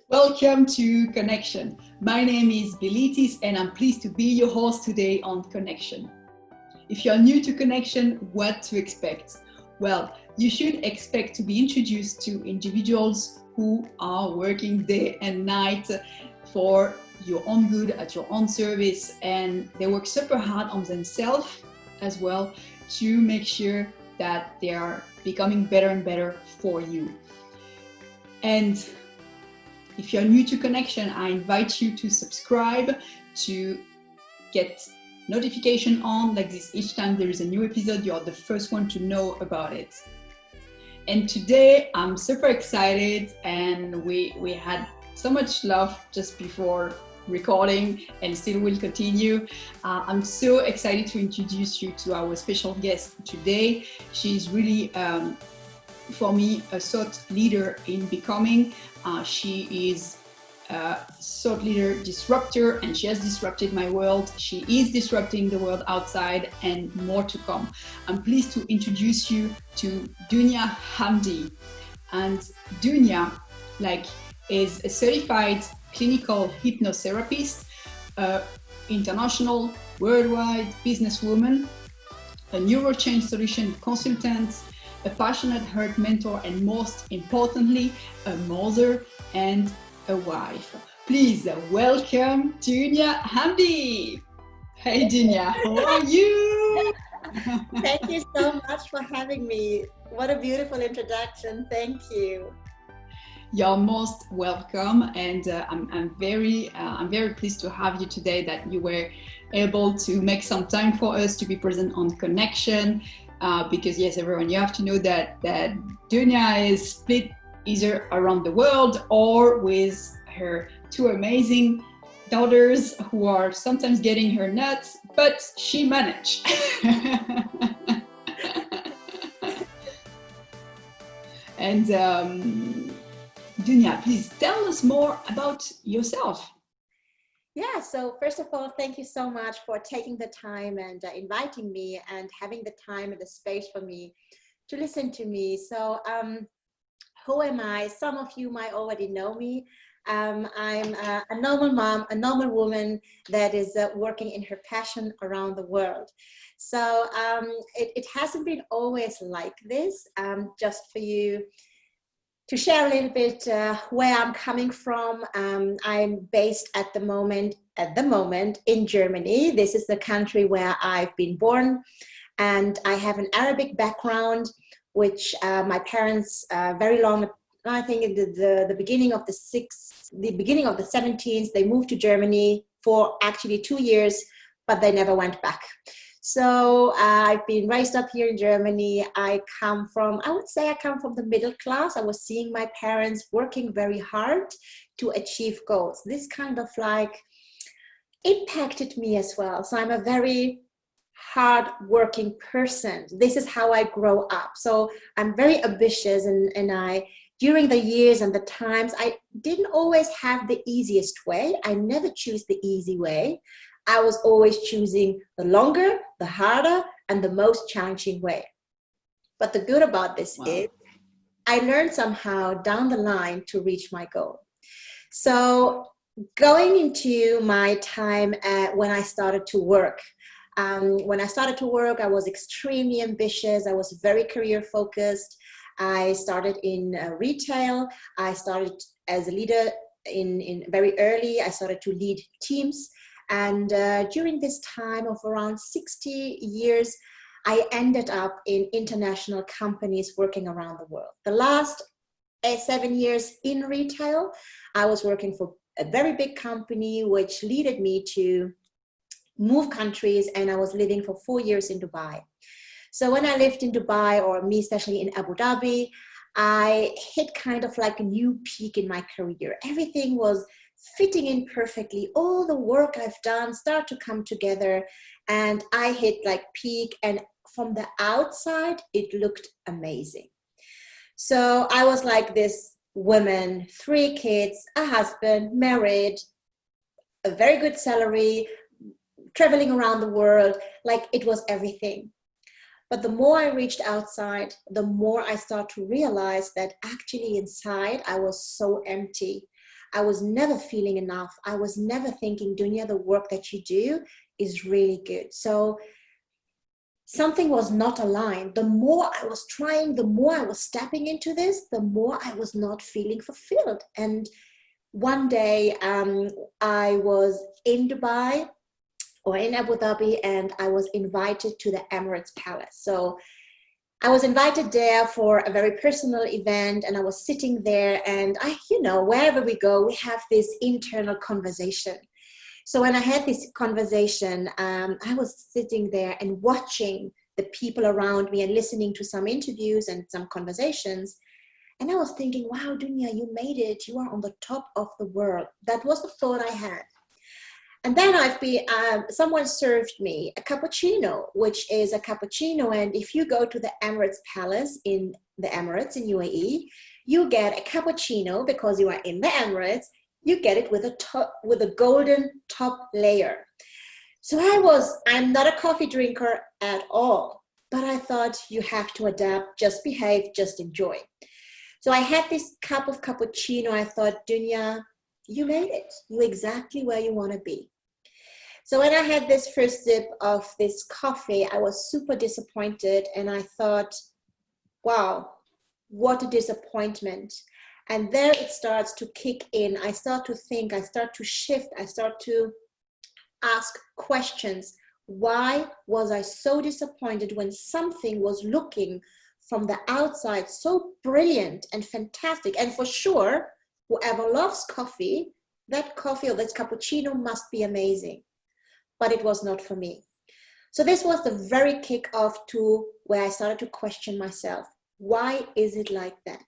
Welcome to Connection. My name is Bilitis and I'm pleased to be your host today on Connection. If you're new to Connection, what to expect? Well, you should expect to be introduced to individuals who are working day and night for your own good, at your own service, and they work super hard on themselves as well to make sure that they are becoming better and better for you. And if you're new to Connection, I invite you to subscribe to get notification on like this. Each time there is a new episode, you're the first one to know about it. And today I'm super excited, and we had so much love just before recording and still will continue. I'm so excited to introduce you to our special guest today. She's really for me a thought leader in becoming. She is a thought leader disruptor, and she has disrupted my world. She is disrupting the world outside, and more to come. I'm pleased to introduce you to Dunia Hamdi. And Dunia is a certified clinical hypno-therapist, international, worldwide businesswoman, a neuro change solution consultant, a passionate heart mentor, and most importantly, a mother and a wife. Please welcome Dunia Hamdi. Hey Dunia, how are you? Thank you so much for having me. What a beautiful introduction. Thank you. You're most welcome, and I'm very pleased to have you today, that you were able to make some time for us to be present on Connection. Because yes, everyone, you have to know that Dunia is split either around the world or with her two amazing daughters who are sometimes getting her nuts, but she managed. And Dunia, please tell us more about yourself. Yeah, so first of all, thank you so much for taking the time and inviting me and having the time and the space for me to listen to me. So who am I? Some of you might already know me. I'm a normal mom, a normal woman that is working in her passion around the world. So it hasn't been always like this. Just for you to share a little bit where I'm coming from. I'm based at the moment in Germany. This is the country where I've been born, and I have an Arabic background, which my parents very long, I think in the beginning of the 17th, they moved to Germany for actually 2 years, but they never went back. So I've been raised up here in Germany. I would say I come from the middle class. I was seeing my parents working very hard to achieve goals. This kind of impacted me as well. So I'm a very hard working person. This is how I grow up. So I'm very ambitious, and I, during the years and the times, I didn't always have the easiest way. I never choose the easy way. I was always choosing the longer, the harder, and the most challenging way. But the good about this is I learned somehow down the line to reach my goal. So going into my time when I started to work, I was extremely ambitious. I was very career focused. I started in retail. I started as a leader in very early. I started to lead teams. And during this time of around 60 years, I ended up in international companies working around the world. The last 7 years in retail, I was working for a very big company, which led me to move countries, and I was living for 4 years in Dubai. So when I lived in Dubai, or me especially in Abu Dhabi, I hit kind of like a new peak in my career. Everything was fitting in perfectly. All the work I've done started to come together, and I hit peak, and from the outside it looked amazing. So I was like this woman, 3 kids, a husband, married, a very good salary, traveling around the world, it was everything. But the more I reached outside, the more I started to realize that actually inside I was so empty. I was never feeling enough. I was never thinking, Dunia, the work that you do is really good. So something was not aligned. The more I was trying, the more I was stepping into this, the more I was not feeling fulfilled. And one day I was in Dubai or in Abu Dhabi, and I was invited to the Emirates Palace. So I was invited there for a very personal event, and I was sitting there, and wherever we go, we have this internal conversation. So when I had this conversation, I was sitting there and watching the people around me and listening to some interviews and some conversations. And I was thinking, wow, Dunia, you made it. You are on the top of the world. That was the thought I had. And then someone served me a cappuccino, which is a cappuccino. And if you go to the Emirates Palace in the Emirates in UAE, you get a cappuccino because you are in the Emirates. You get it with a golden top layer. So I'm not a coffee drinker at all, but I thought you have to adapt, just behave, just enjoy. So I had this cup of cappuccino. I thought, Dunia, you made it. You're exactly where you want to be. So when I had this first sip of this coffee, I was super disappointed. And I thought, wow, what a disappointment. And there it starts to kick in. I start to think, I start to shift, I start to ask questions. Why was I so disappointed when something was looking from the outside so brilliant and fantastic? And for sure, whoever loves coffee, that coffee or this cappuccino must be amazing. But it was not for me. So this was the very kickoff to where I started to question myself. Why is it like that?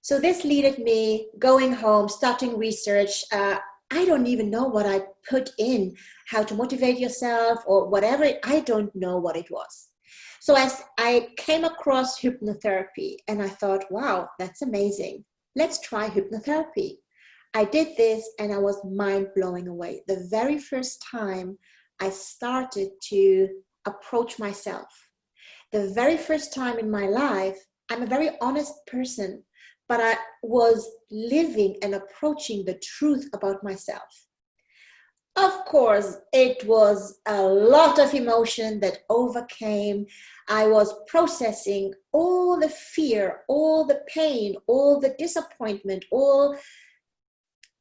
So this led me going home, starting research. I don't even know what I put in, how to motivate yourself or whatever. I don't know what it was. So as I came across hypnotherapy, and I thought, wow, that's amazing. Let's try hypnotherapy. I did this and I was mind blowing away. The very first time I started to approach myself. The very first time in my life, I'm a very honest person, but I was living and approaching the truth about myself. Of course, it was a lot of emotion that overcame. I was processing all the fear, all the pain, all the disappointment,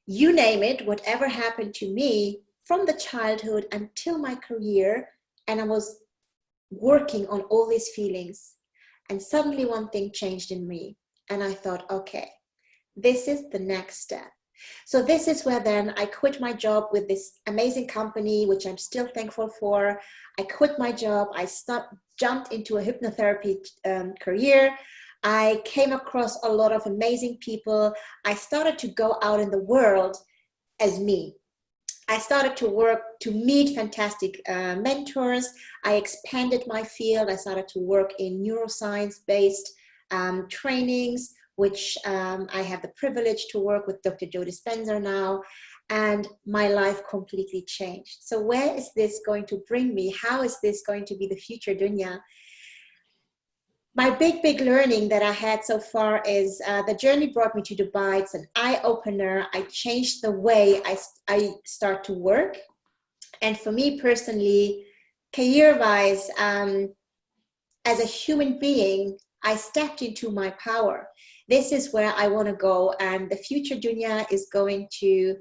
you name it, whatever happened to me from the childhood until my career. And I was working on all these feelings. And suddenly one thing changed in me. And I thought, okay, this is the next step. So this is where then I quit my job with this amazing company, which I'm still thankful for. I quit my job. I jumped into a hypnotherapy career. I came across a lot of amazing people. I started to go out in the world as me. I started to meet fantastic mentors. I expanded my field. I started to work in neuroscience-based trainings, which I have the privilege to work with Dr. Joe Dispenza now, and my life completely changed. So where is this going to bring me? How is this going to be the future, Dunia? My big learning that I had so far is the journey brought me to Dubai. It's an eye-opener. I changed the way I start to work. And for me personally, career-wise, as a human being, I stepped into my power. This is where I want to go. And the future Dunia is going to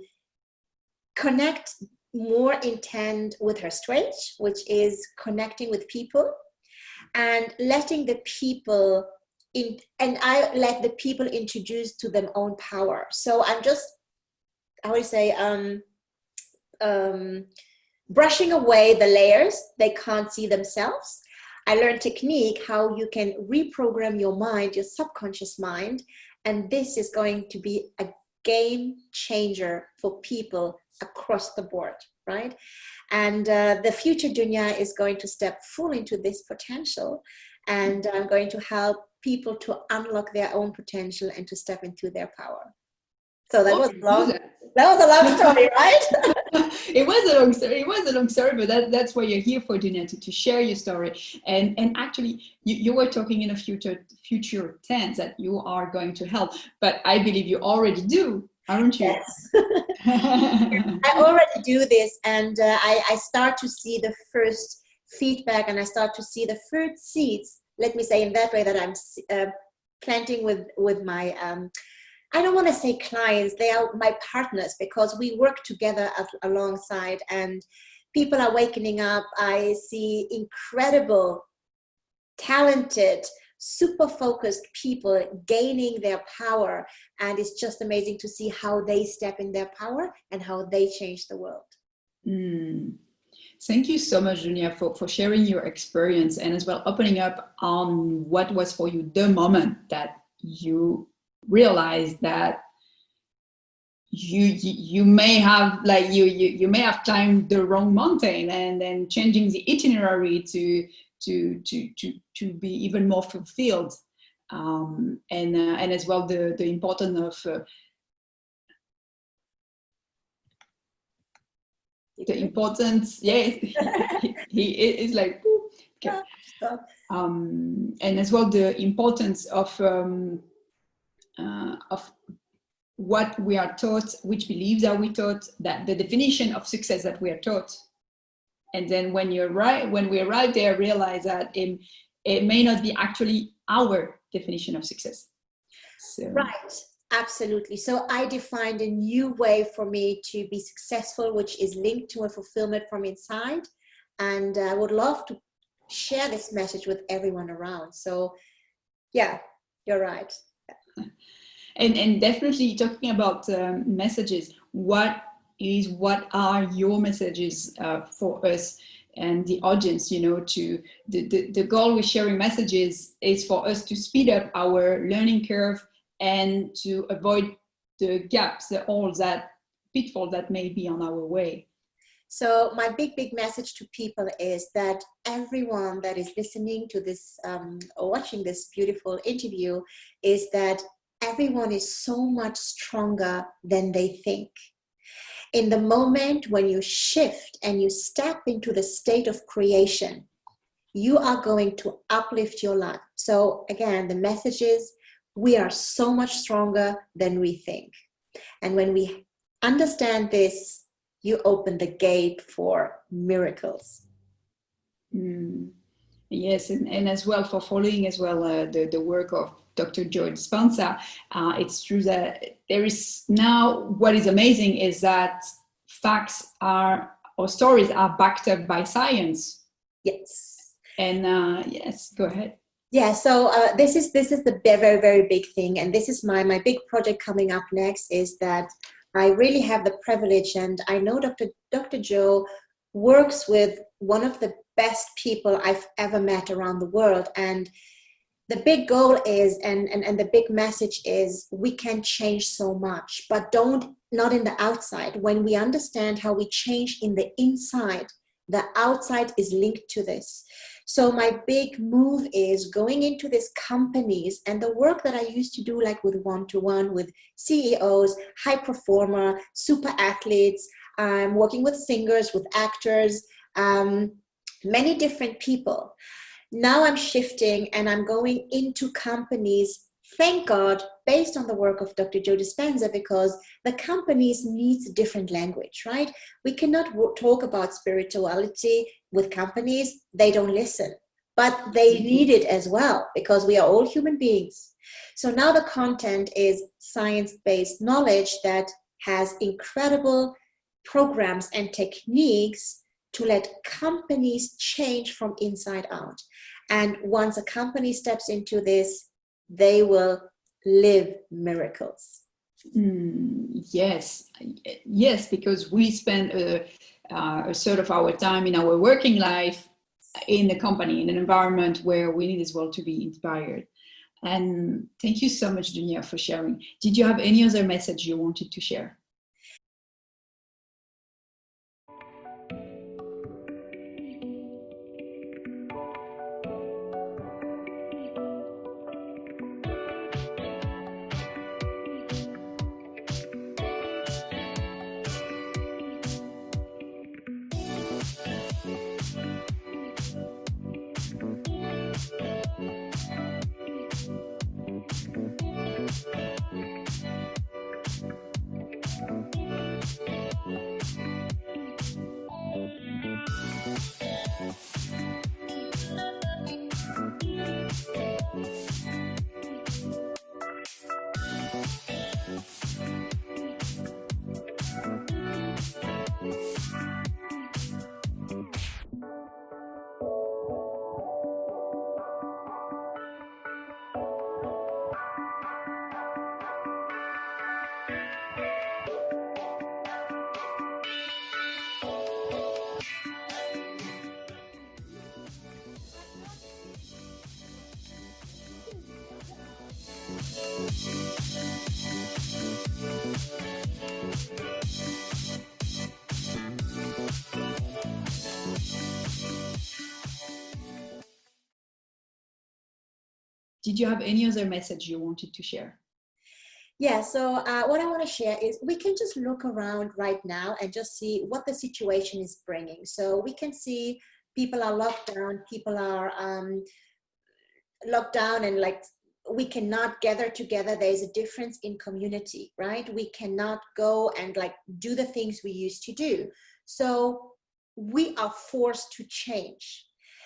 connect more intent with her strength, which is connecting with people and letting the people in, and I let the people introduce to their own power. So I'm just, I would say, brushing away the layers they can't see themselves. I learned technique, how you can reprogram your mind, your subconscious mind. And this is going to be a game changer for people across the board, right? And the future Dunia is going to step full into this potential. And I'm going to help people to unlock their own potential and to step into their power. So that was long. That was a long story, right? It was a long story. It was a long story, but that's why you're here for, Dunia, to share your story. And actually, you were talking in a future tense that you are going to help, but I believe you already do. aren't you? Yes. I already do this, and I start to see the first feedback, and I start to see the first seeds, let me say in that way, that I'm planting with my I don't want to say clients, they are my partners, because we work together alongside, and people are wakening up. I see incredible, talented, super focused people gaining their power, and it's just amazing to see how they step in their power and how they change the world. Thank you so much, Dunia, for sharing your experience, and as well opening up on what was for you the moment that you realized that you may have, like, you may have climbed the wrong mountain, and then changing the itinerary to be even more fulfilled, and as well the importance of the importance, yes, he is like, okay. And as well the importance of what we are taught, which beliefs are we taught, that the definition of success that we are taught. And then when we arrive there, realize that it may not be actually our definition of success. So. Right, absolutely. So I defined a new way for me to be successful, which is linked to a fulfillment from inside. And I would love to share this message with everyone around. So yeah, you're right. And definitely talking about messages, what are your messages for us and the audience? To the goal with sharing messages is for us to speed up our learning curve and to avoid the gaps, the holes, that pitfall that may be on our way. So my big message to people is that everyone that is listening to this or watching this beautiful interview is that everyone is so much stronger than they think. In the moment when you shift and you step into the state of creation, you are going to uplift your life. So again, the message is we are so much stronger than we think. And when we understand this, you open the gate for miracles. Yes, and as well for following as well the work of Dr. Joe Dispenza, it's true that there is now, what is amazing is that facts or stories are backed up by science. Yes. And yes, go ahead. Yeah, so this is the very big thing, and this is my big project coming up next, is that I really have the privilege, and I know Dr. Joe works with one of the best people I've ever met around the world. And the big goal is, and the big message is, we can change so much, but not in the outside. When we understand how we change in the inside, the outside is linked to this. So my big move is going into these companies, and the work that I used to do, like with one-to-one with CEOs, high performer, super athletes, I'm working with singers, with actors, many different people. Now I'm shifting and I'm going into companies, thank God, based on the work of Dr. Joe Dispenza, because the companies needs different language, right? We cannot talk about spirituality with companies. They don't listen, but they need it as well, because we are all human beings. So now the content is science-based knowledge that has incredible programs and techniques to let companies change from inside out. And once a company steps into this, they will live miracles. Yes, because we spend a sort of our time in our working life in a company, in an environment where we need as well to be inspired. And thank you so much, Dunia, for sharing. Did you have any other message you wanted to share? Did you have any other message you wanted to share? Yeah, so what I want to share is we can just look around right now and just see what the situation is bringing. So we can see people are locked down, people are locked down, and like we cannot gather together. There's a difference in community, right? We cannot go and like do the things we used to do. So we are forced to change.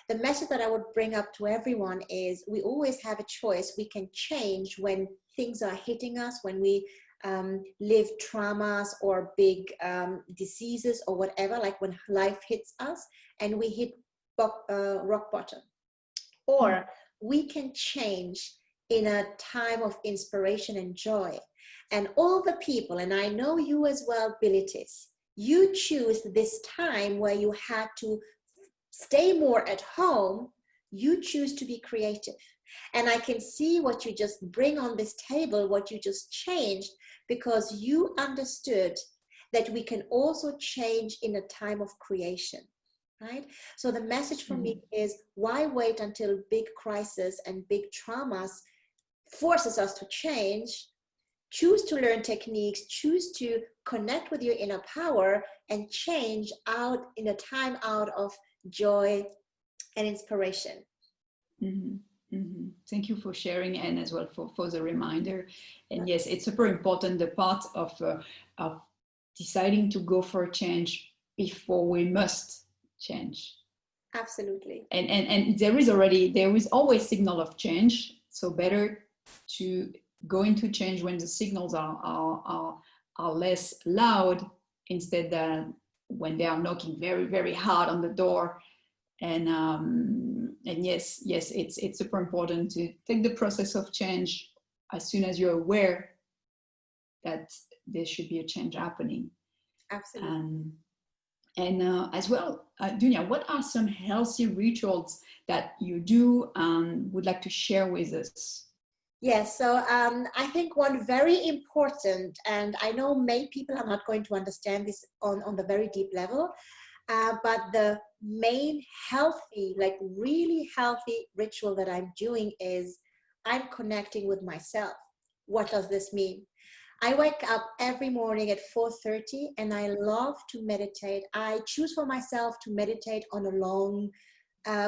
The message that I would bring up to everyone is we always have a choice. We can change when things are hitting us, when we live traumas or big diseases or whatever, like when life hits us and we hit rock bottom. Or we can change in a time of inspiration and joy. And all the people, and I know you as well, Bilitis, you choose this time where you had to stay more at home, you choose to be creative. And I can see what you just bring on this table, what you just changed, because you understood that we can also change in a time of creation, right? So the message for me is, why wait until big crisis and big traumas forces us to change? Choose to learn techniques, choose to connect with your inner power and change out in a time out of joy and inspiration. Thank you for sharing, and as well for the reminder. And yes, it's super important, the part of deciding to go for a change before we must change. Absolutely. And there is always signal of change, so better to go into change when the signals are less loud, instead that when they are knocking very, very hard on the door. And yes, it's super important to take the process of change as soon as you're aware that there should be a change happening. Absolutely. And as well, Dunia, what are some healthy rituals that you do and would like to share with us? Yes, so I think one very important, and I know many people are not going to understand this on the very deep level, but the main healthy, like really healthy ritual that I'm doing is I'm connecting with myself. What does this mean? I wake up every morning at 4:30 and I love to meditate. I choose for myself to meditate on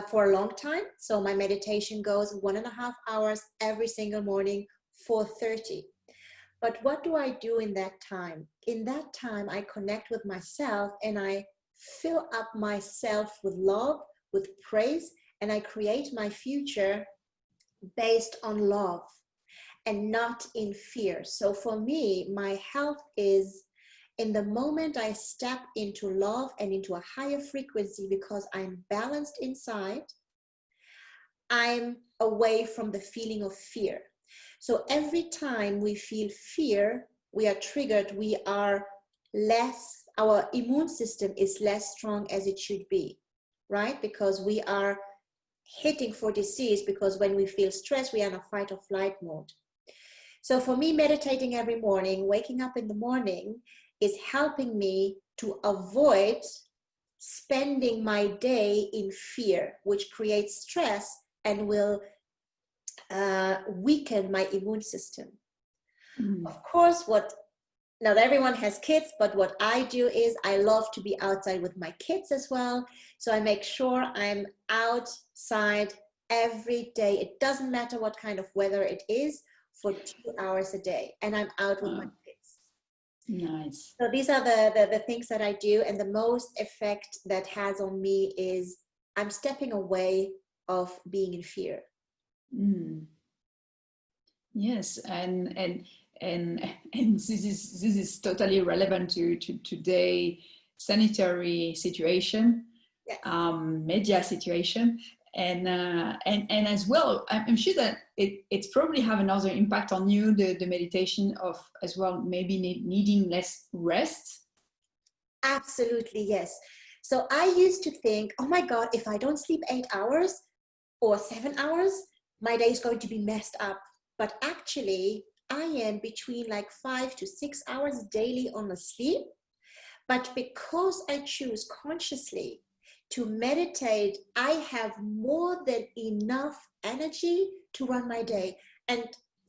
for a long time. So my meditation goes 1.5 hours every single morning, 4:30. But what do I do in that time? In that time, I connect with myself and I fill up myself with love, with praise, and I create my future based on love and not in fear. So for me, my health is in the moment I step into love and into a higher frequency, because I'm balanced inside, I'm away from the feeling of fear. So every time we feel fear, we are triggered, we are less, our immune system is less strong as it should be, right? Because we are hitting for disease, because when we feel stress, we are in a fight or flight mode. So for me, meditating every morning, waking up in the morning, is helping me to avoid spending my day in fear, which creates stress and will weaken my immune system. Of course, not everyone has kids, but what I do is I love to be outside with my kids as well. So I make sure I'm outside every day. It doesn't matter what kind of weather it is, for 2 hours a day, and I'm out with my kids. Nice. So these are the things that I do, and the most effect that has on me is I'm stepping away of being in fear. Yes, and this is totally relevant to today sanitary situation, Yes. Media situation, and as well, I'm sure that it's probably have another impact on you, the meditation of as well, maybe needing less rest. Absolutely, yes. So I used to think, oh my God, if I don't sleep 8 hours or 7 hours, my day is going to be messed up. But actually, I am between like 5 to 6 hours daily on the sleep. But because I choose consciously to meditate, I have more than enough energy to run my day. And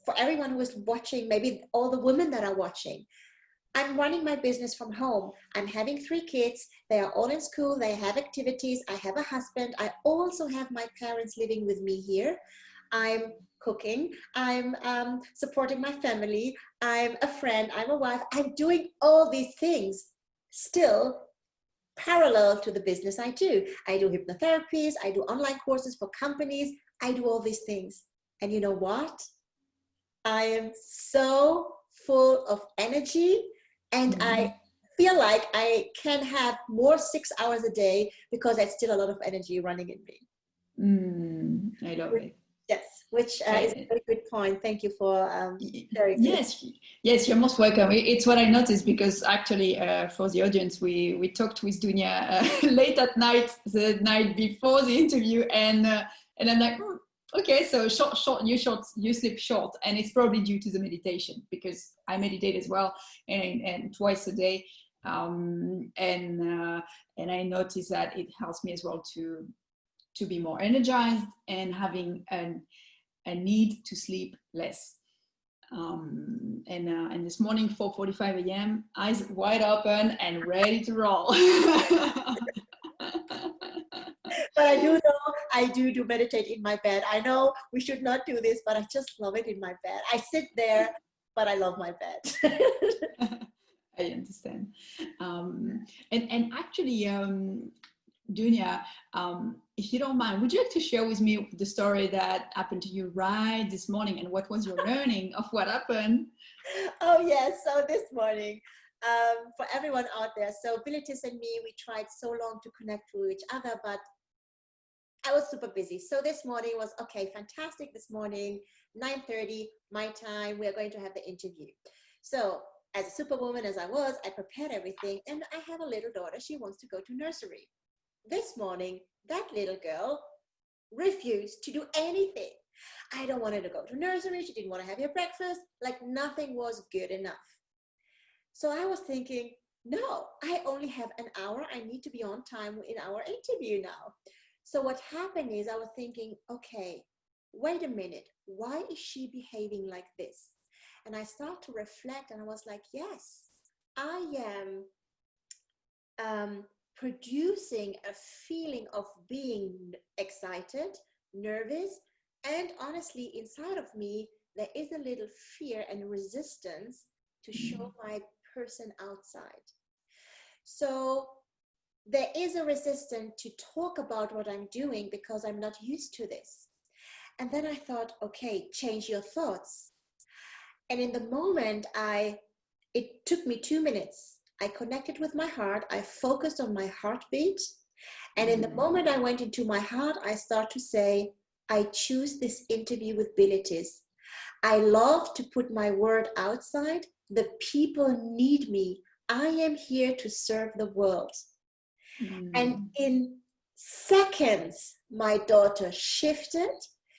for everyone who is watching, maybe all the women that are watching, I'm running my business from home. I'm having 3 kids. They are all in school. They have activities. I have a husband. I also have my parents living with me here. I'm cooking. I'm supporting my family. I'm a friend. I'm a wife. I'm doing all these things still parallel to the business I do. I do hypnotherapies. I do online courses for companies. I do all these things. And you know what? I am so full of energy, and I feel like I can have more 6 hours a day because there's still a lot of energy running in me. I love it. Yes, which is a very good point. Thank you for sharing. Yes, you're most welcome. It's what I noticed, because actually for the audience, we talked with Dunia late at night, the night before the interview, and I'm like, okay, so you sleep short, and it's probably due to the meditation, because I meditate as well, and twice a day, and I notice that it helps me as well to be more energized and having a need to sleep less. And this morning, 4:45 a.m., eyes wide open and ready to roll. But I do know I do meditate in my bed. I know we should not do this, but I just love it in my bed. I sit there, but I love my bed. I understand. And actually, Dunia, if you don't mind, would you like to share with me the story that happened to you right this morning, and what was your learning of what happened? Oh yes, so this morning, for everyone out there, so Bilitis and me, we tried so long to connect to each other, but I was super busy. So this morning was, okay, fantastic. This morning, 9:30 my time, we are going to have the interview. So as a superwoman as I was, I prepared everything, and I have a little daughter. She wants to go to nursery. This morning, that little girl refused to do anything. I don't want her to go to nursery. She didn't want to have her breakfast. Like nothing was good enough. So I was thinking, no, I only have an hour. I need to be on time in our interview now. So what happened is I was thinking, okay, wait a minute. Why is she behaving like this? And I start to reflect, and I was like, yes, I am producing a feeling of being excited, nervous, and honestly, inside of me, there is a little fear and resistance to show my person outside. So there is a resistance to talk about what I'm doing because I'm not used to this. And then I thought, okay, change your thoughts. And in the moment, it took me 2 minutes. I connected with my heart. I focused on my heartbeat. And in the moment I went into my heart, I start to say, I choose this interview with Bilitis. I love to put my word outside. The people need me. I am here to serve the world. And in seconds, my daughter shifted.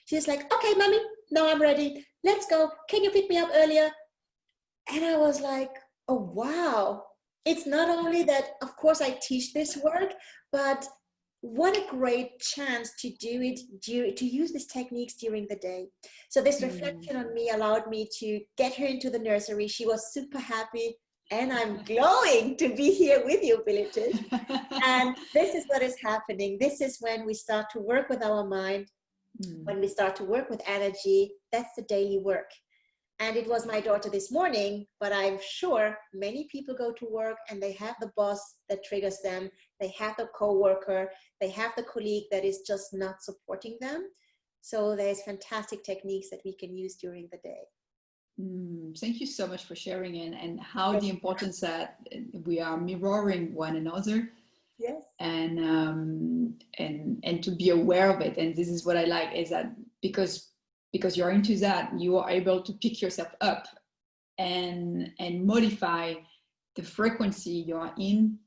She's like, okay, mommy, now I'm ready. Let's go. Can you pick me up earlier? And I was like, oh, wow. It's not only that, of course, I teach this work, but what a great chance to do it, to use these techniques during the day. So this reflection on me allowed me to get her into the nursery. She was super happy. And I'm glowing to be here with you, Bilitis. And this is what is happening. This is when we start to work with our mind, when we start to work with energy. That's the daily work. And it was my daughter this morning, but I'm sure many people go to work and they have the boss that triggers them. They have the coworker, they have the colleague that is just not supporting them. So there's fantastic techniques that we can use during the day. Thank you so much for sharing, and how the importance that we are mirroring one another. Yes. And to be aware of it. And this is what I like, is that because you're into that, you are able to pick yourself up and modify the frequency you're in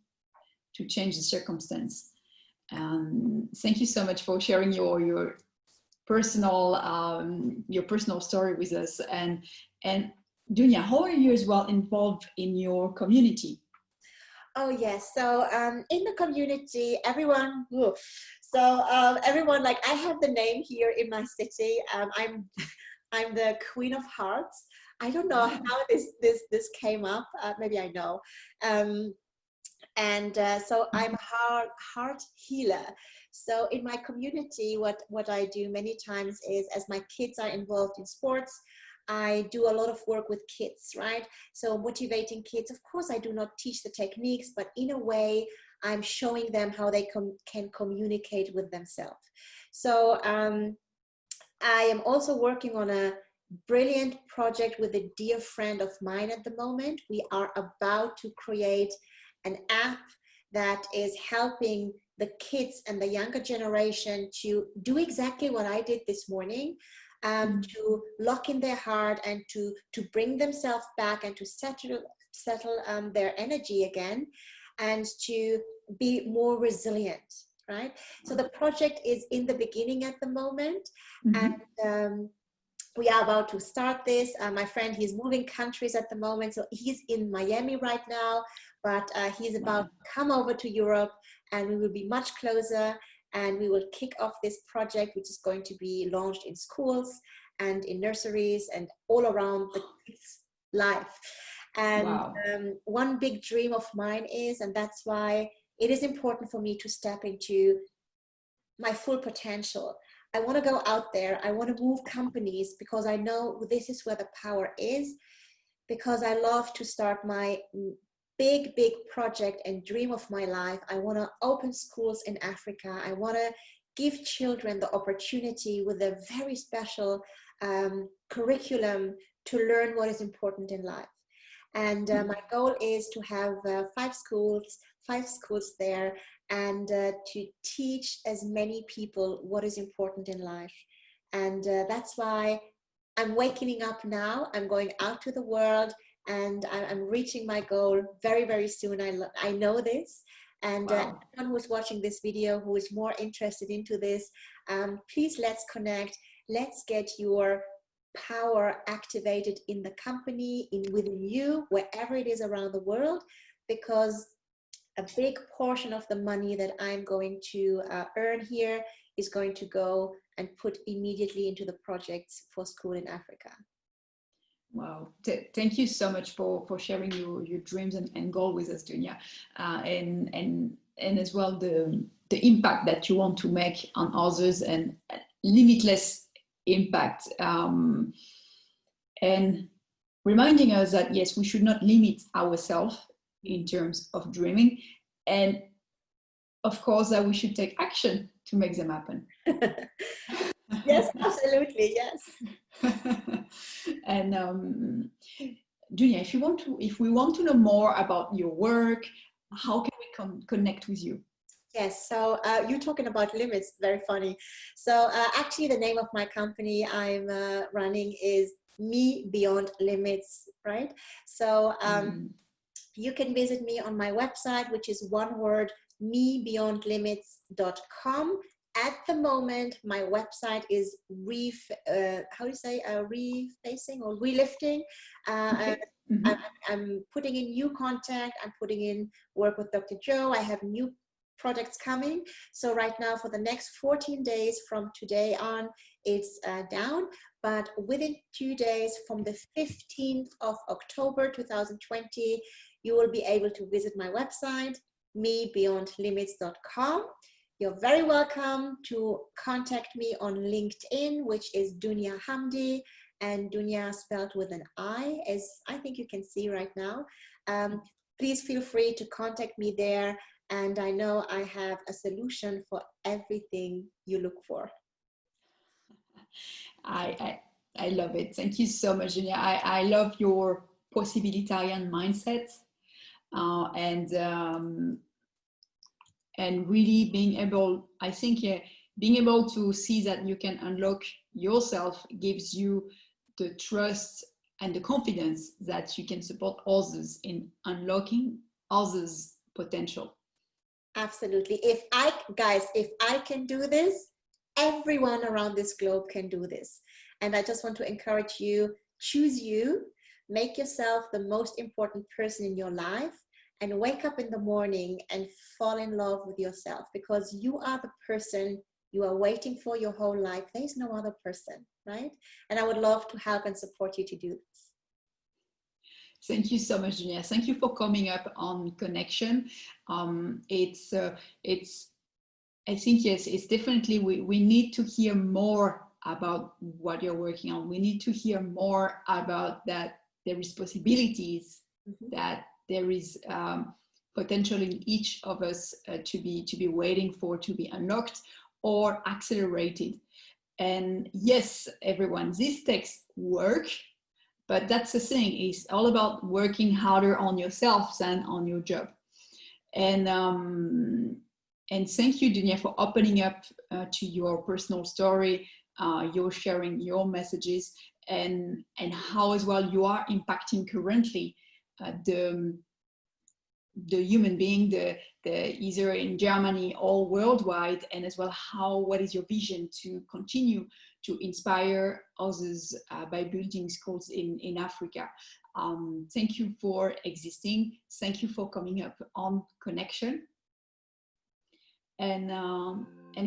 to change the circumstance. Thank you so much for sharing your personal story with us. And Dunia, how are you as well involved in your community? Oh yes. So in the community, everyone. Everyone, like, I have the name here in my city. I'm the Queen of Hearts. I don't know how this came up. Maybe I know. So I'm a heart healer. So in my community, what I do many times is, as my kids are involved in sports, I do a lot of work with kids, right? So motivating kids. Of course, I do not teach the techniques, but in a way, I'm showing them how they can communicate with themselves. So I am also working on a brilliant project with a dear friend of mine at the moment. We are about to create an app that is helping the kids and the younger generation to do exactly what I did this morning, to lock in their heart and to bring themselves back and to settle their energy again, and to be more resilient, right? So the project is in the beginning at the moment, and we are about to start this. My friend, he's moving countries at the moment, so he's in Miami right now, but he's about to come over to Europe, and we will be much closer, and we will kick off this project, which is going to be launched in schools and in nurseries and all around the kids' life. And one big dream of mine is, and that's why it is important for me to step into my full potential. I want to go out there. I want to move companies, because I know this is where the power is, because I love to start my big project and dream of my life. I want to open schools in Africa. I want to give children the opportunity with a very special curriculum to learn what is important in life. And my goal is to have 5 schools there, and to teach as many people what is important in life. And that's why I'm waking up now. I'm going out to the world, and I'm reaching my goal very, very soon. I know this. And anyone who's watching this video who is more interested into this, please, let's connect. Let's get your power activated in the company, within you, wherever it is around the world, because a big portion of the money that I'm going to earn here is going to go and put immediately into the projects for school in Africa. Wow. Thank you so much for sharing your dreams and goal with us, Dunia, and as well the impact that you want to make on others, and limitless impact, and reminding us that yes, we should not limit ourselves in terms of dreaming, and of course that we should take action to make them happen. Yes, absolutely, yes. And Dunia, if we want to know more about your work, how can we connect with you? Yes, so you're talking about limits, very funny. So actually the name of my company I'm running is Me Beyond Limits, right? So you can visit me on my website, which is one word, mebeyondlimits.com. At the moment, my website is refacing or relifting. I'm putting in new content. I'm putting in work with Dr. Joe. I have new projects coming. So right now, for the next 14 days from today on, it's down. But within 2 days, from the 15th of October 2020, you will be able to visit my website, mebeyondlimits.com. You're very welcome to contact me on LinkedIn, which is Dunia Hamdi, and Dunia spelled with an I, as I think you can see right now. Please feel free to contact me there, and I know I have a solution for everything you look for. I love it. Thank you so much, Dunia. I love your possibilitarian mindset, and really being able, I think, being able to see that you can unlock yourself gives you the trust and the confidence that you can support others in unlocking others' potential. Absolutely. If I can do this, everyone around this globe can do this. And I just want to encourage you, choose you, make yourself the most important person in your life, and wake up in the morning and fall in love with yourself, because you are the person you are waiting for your whole life. There is no other person, right? And I would love to help and support you to do this. Thank you so much, Dunia. Thank you for coming up on Connection. I think, yes, it's definitely, we need to hear more about what you're working on. We need to hear more about that there is possibilities, that there is potential in each of us to be waiting for, to be unlocked or accelerated. And yes, everyone, this takes work, but that's the thing, it's all about working harder on yourself than on your job. And thank you, Dunia, for opening up to your personal story, you're sharing your messages, and how as well you are impacting currently the human being, the either in Germany or worldwide, and as well what is your vision to continue to inspire others by building schools in Africa. Thank you for existing. Thank you for coming up on Connection. And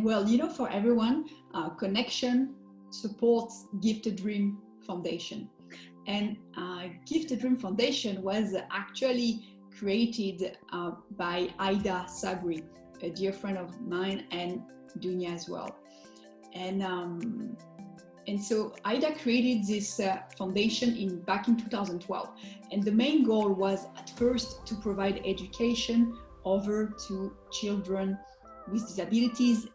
well, you know, for everyone, Connection supports Gifted Dream Foundation. And Gifted Dream Foundation was actually created by Ida Sabri, a dear friend of mine, and Dunia as well. And so Ida created this foundation back in 2012. And the main goal was at first to provide education over to children with disabilities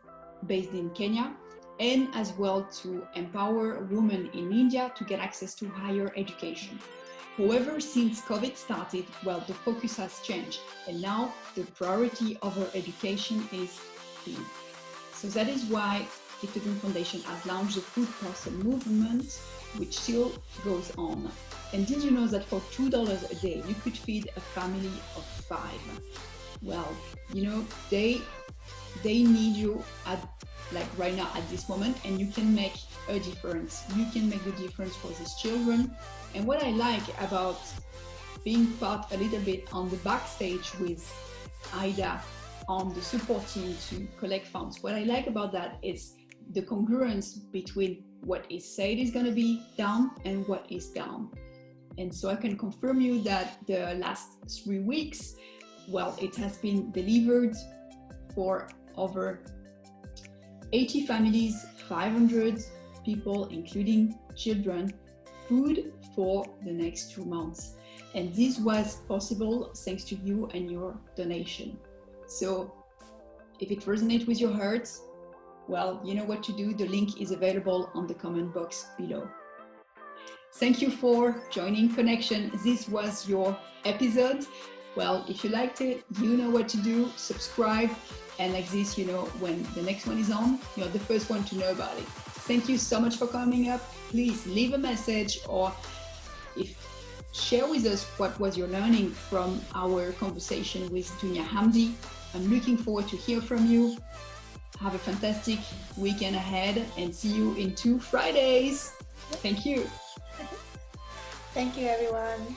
based in Kenya, and as well to empower women in India to get access to higher education. However, since COVID started, well, the focus has changed, and now the priority of our education is food. So that is why Gifted Dream Foundation has launched the Food Parcel Movement, which still goes on. And did you know that for $2 a day, you could feed a family of 5? Well, you know, they need you right now at this moment, and you can make a difference. You can make the difference for these children. And what I like about being part a little bit on the backstage with Ida on the support team to collect funds, what I like about that is the congruence between what is said is going to be done and what is done. And so I can confirm you that the last 3 weeks, well, it has been delivered for over 80 families, 500 people, including children, food for the next 2 months. And this was possible thanks to you and your donation. So if it resonates with your heart, well, you know what to do. The link is available on the comment box below. Thank you for joining Connection. This was your episode. Well, if you liked it, you know what to do. Subscribe, and like this, you know, when the next one is on, you're the first one to know about it. Thank you so much for coming up. Please leave a message, or share with us what was your learning from our conversation with Dunia Hamdi. I'm looking forward to hear from you. Have a fantastic weekend ahead, and see you in 2 Fridays. Thank you. Thank you, everyone.